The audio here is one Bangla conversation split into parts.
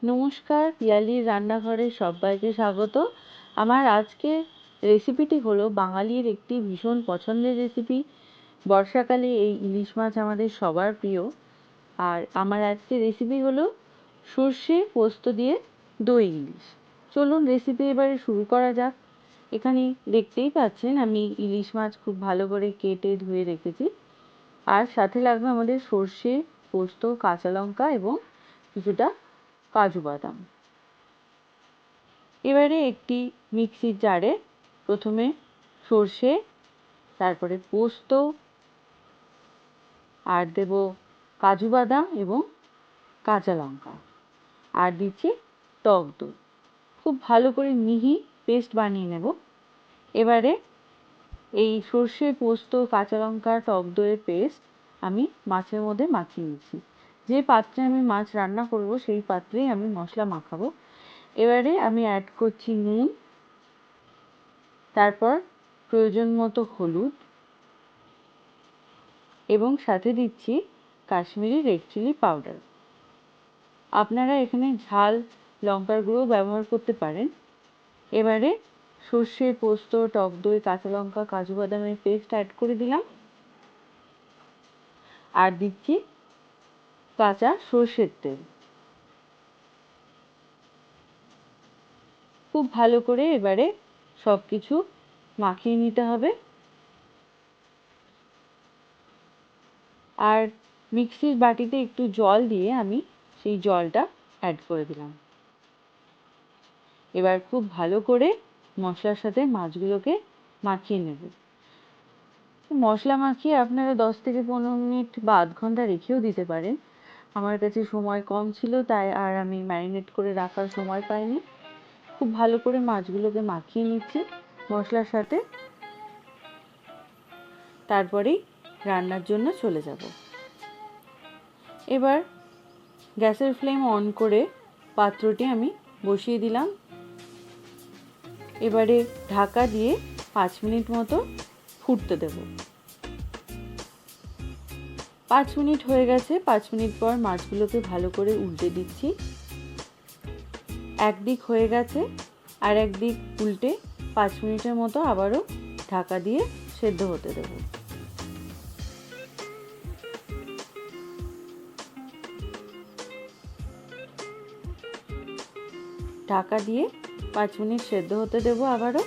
নমস্কার, পিয়ালির রান্নাঘরে সবাইকে স্বাগত। আমার আজকের রেসিপিটি হলো বাঙালির একটি ভীষণ পছন্দের রেসিপি। বর্ষাকালে এই ইলিশ মাছ আমাদের সবার প্রিয়। আর আমার আজকের রেসিপি হলো সর্ষে পোস্ত দিয়ে দই ইলিশ। চলুন রেসিপি এবারে শুরু করা যাক। এখানে দেখতেই পাচ্ছেন আমি ইলিশ মাছ খুব ভালো করে কেটে ধুয়ে রেখেছি। আর সাথে লাগবে আমাদের সর্ষে, পোস্ত, কাঁচা লঙ্কা এবং কিছুটা কাজু বাদাম। এবারে একটি মিক্সির জারে প্রথমে সর্ষে, তারপরে পোস্ত, আর দেব কাজু বাদাম এবং কাঁচা লঙ্কা, আর দিচ্ছি টক দই। খুব ভালো করে মিহি পেস্ট বানিয়ে নেব। এবারে এই সর্ষে, পোস্ত, কাঁচা লঙ্কা, টক দইয়ের পেস্ট আমি মাছের মধ্যে মাখিয়ে নিচ্ছি। যে পাত্রে আমি মাছ রান্না করব সেই পাত্রেই আমি মশলা মাখাবো। এবারে আমি অ্যাড করছি নুন, তারপর প্রয়োজন মতো হলুদ এবং সাথে দিচ্ছি কাশ্মীরি রেড চিলি পাউডার। আপনারা এখানে ঝাল লঙ্কার গুঁড়ো ব্যবহার করতে পারেন। এবারে সর্ষে, পোস্ত, টক দই, কাঁচা লঙ্কা, কাজু বাদামের পেস্ট অ্যাড করে দিলাম, আর দিচ্ছি কাঁচা সর্ষের তেল। খুব ভালো করে এবারে সব কিছু মাখিয়ে নিতে হবে। আর মিক্সির বাটিতে একটু জল দিয়ে আমি সেই জলটা অ্যাড করে দিলাম। এবার খুব ভালো করে মশলার সাথে মাছগুলোকে মাখিয়ে নেব। মশলা মাখিয়ে আপনারা 10 থেকে 15 মিনিট বা আধ ঘন্টা রেখেও দিতে পারেন। আমার কাছে সময় কম ছিল, তাই আর আমি ম্যারিনেট করে রাখার সময় পাইনি। খুব ভালো করে মাছগুলোকে মাখিয়ে নিচ্ছি মশলার সাথে, তারপরেই রান্নার জন্য চলে যাব। এবার গ্যাসের ফ্লেম অন করে পাত্রটি আমি বসিয়ে দিলাম। এবারে ঢাকা দিয়ে 5 মিনিট মতো ফুটতে দেব। 5 মিনিট হয়ে গেছে। 5 মিনিট পর মাছগুলোকে ভালো করে উল্টে দিচ্ছি। একদিক হয়ে গেছে, আর একদিক উল্টে 5 মিনিটের মতো আবারও ঢাকা দিয়ে সেদ্ধ হতে দেব। ঢাকা দিয়ে 5 মিনিট সেদ্ধ হতে দেব আবারও।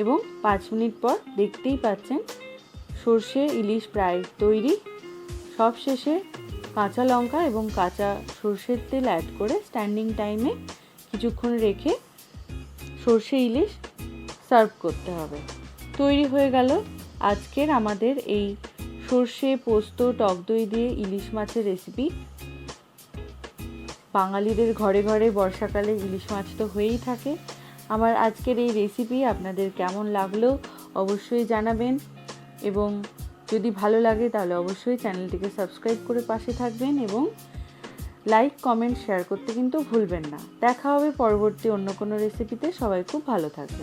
এবং 5 মিনিট পর দেখতেই পাচ্ছেন সর্ষে ইলিশ প্রায় তৈরি। সব শেষে কাঁচা লঙ্কা এবং কাঁচা সর্ষের তেল অ্যাড করে স্ট্যান্ডিং টাইমে কিছুক্ষণ রেখে সর্ষে ইলিশ সার্ভ করতে হবে। তৈরি হয়ে গেল আজকের আমাদের এই সর্ষে, পোস্ত, টক দই দিয়ে ইলিশ মাছের রেসিপি। বাঙালিদের ঘরে ঘরে বর্ষাকালে ইলিশ মাছ তো হয়েই থাকে। আমার আজকের এই রেসিপি আপনাদের কেমন লাগলো অবশ্যই জানাবেন, এবং যদি ভালো লাগে তাহলে অবশ্যই চ্যানেলটিকে সাবস্ক্রাইব করে পাশে থাকবেন, এবং লাইক, কমেন্ট, শেয়ার করতে কিন্তু ভুলবেন না। দেখা হবে পরবর্তী অন্য কোনো রেসিপিতে। সবাই খুব ভালো থাকবেন।